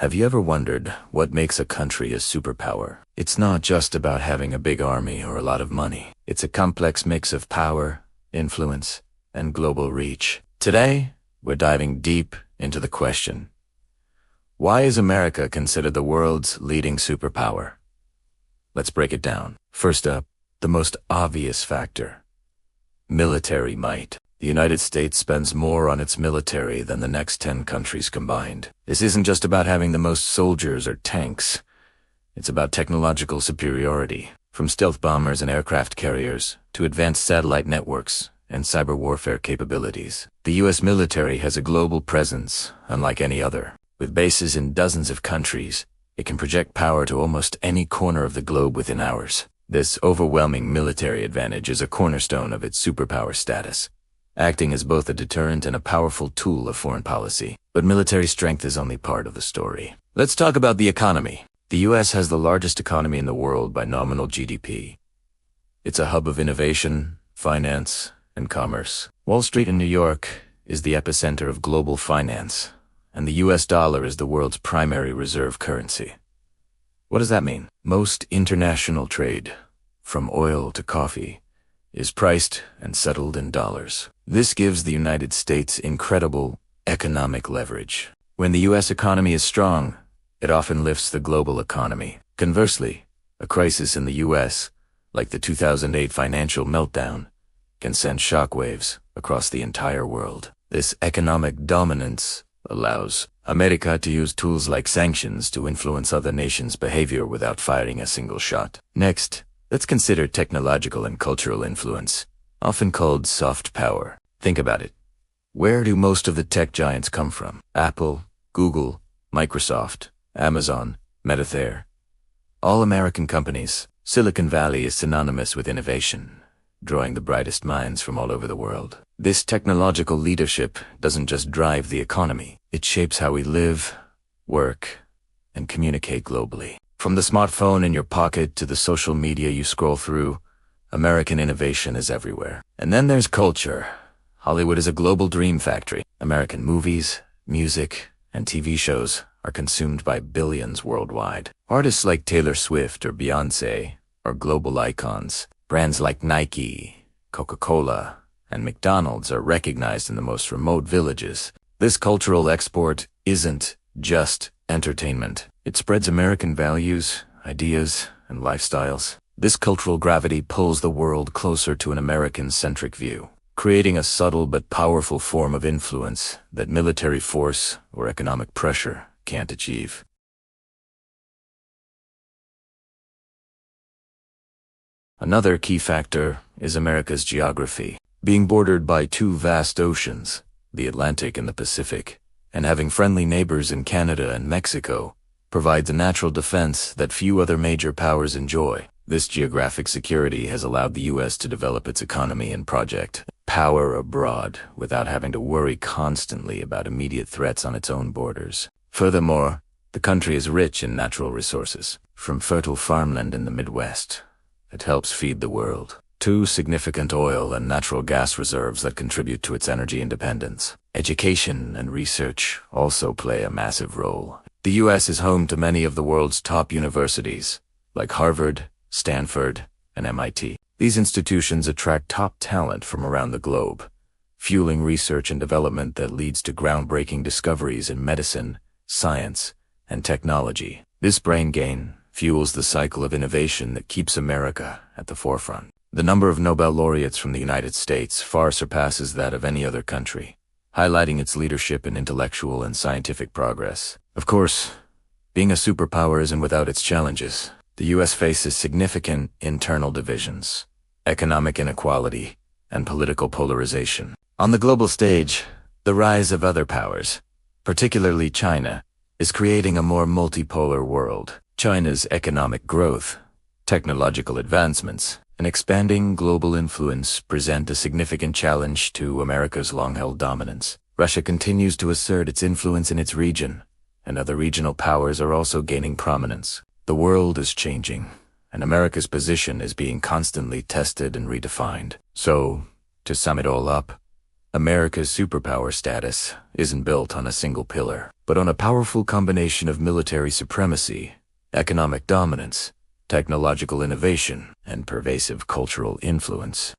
Have you ever wondered what makes a country a superpower? It's not just about having a big army or a lot of money. It's a complex mix of power, influence, and global reach. Today, we're diving deep into the question: why is America considered the world's leading superpower? Let's break it down. First up, the most obvious factor: military might. The United States spends more on its military than the next 10 countries combined. This isn't just about having the most soldiers or tanks. It's about technological superiority, from stealth bombers and aircraft carriers to advanced satellite networks and cyber warfare capabilities. The U.S. military has a global presence unlike any other. With bases in dozens of countries, it can project power to almost any corner of the globe within hours. This overwhelming military advantage is a cornerstone of its superpower status, acting as both a deterrent and a powerful tool of foreign policy. But military strength is only part of the story. Let's talk about the economy. The U.S. has the largest economy in the world by nominal GDP. It's a hub of innovation, finance, and commerce. Wall Street in New York is the epicenter of global finance, and the U.S. dollar is the world's primary reserve currency. What does that mean? Most international trade, from oil to coffee, is priced and settled in dollars. This gives the United States incredible economic leverage. When the U.S. economy is strong, it often lifts the global economy. Conversely, a crisis in the U.S., like the 2008 financial meltdown, can send shockwaves across the entire world. This economic dominance allows America to use tools like sanctions to influence other nations' behavior without firing a single shot. Next, let's consider technological and cultural influence, often called soft power. Think about it. Where do most of the tech giants come from? Apple, Google, Microsoft, Amazon, Meta. All American companies. Silicon Valley is synonymous with innovation, drawing the brightest minds from all over the world. This technological leadership doesn't just drive the economy. It shapes how we live, work, and communicate globally. From the smartphone in your pocket to the social media you scroll through, American innovation is everywhere. And then there's culture. Hollywood is a global dream factory. American movies, music, and TV shows are consumed by billions worldwide. Artists like Taylor Swift or Beyoncé are global icons. Brands like Nike, Coca-Cola, and McDonald's are recognized in the most remote villages. This cultural export isn't just entertainment. It spreads American values, ideas, and lifestyles. This cultural gravity pulls the world closer to an American-centric view, creating a subtle but powerful form of influence that military force or economic pressure can't achieve. Another key factor is America's geography. Being bordered by two vast oceans, the Atlantic and the Pacific, and having friendly neighbors in Canada and Mexico, provides a natural defense that few other major powers enjoy. This geographic security has allowed the U.S. to develop its economy and project power abroad without having to worry constantly about immediate threats on its own borders. Furthermore, the country is rich in natural resources, from fertile farmland in the Midwest that helps feed the world, to significant oil and natural gas reserves that contribute to its energy independence. Education and research also play a massive role. The U.S. is home to many of the world's top universities, like Harvard, Stanford, and MIT. These institutions attract top talent from around the globe, fueling research and development that leads to groundbreaking discoveries in medicine, science, and technology. This brain gain fuels the cycle of innovation that keeps America at the forefront. The number of Nobel laureates from the United States far surpasses that of any other country, highlighting its leadership in intellectual and scientific progress. Of course, being a superpower isn't without its challenges. The U.S. faces significant internal divisions, economic inequality, and political polarization. On the global stage, the rise of other powers, particularly China, is creating a more multipolar world. China's economic growth, technological advancements, and expanding global influence present a significant challenge to America's long-held dominance. Russia continues to assert its influence in its region, and other regional powers are also gaining prominence. The world is changing, and America's position is being constantly tested and redefined. So, to sum it all up, America's superpower status isn't built on a single pillar, but on a powerful combination of military supremacy, economic dominance, technological innovation, and pervasive cultural influence.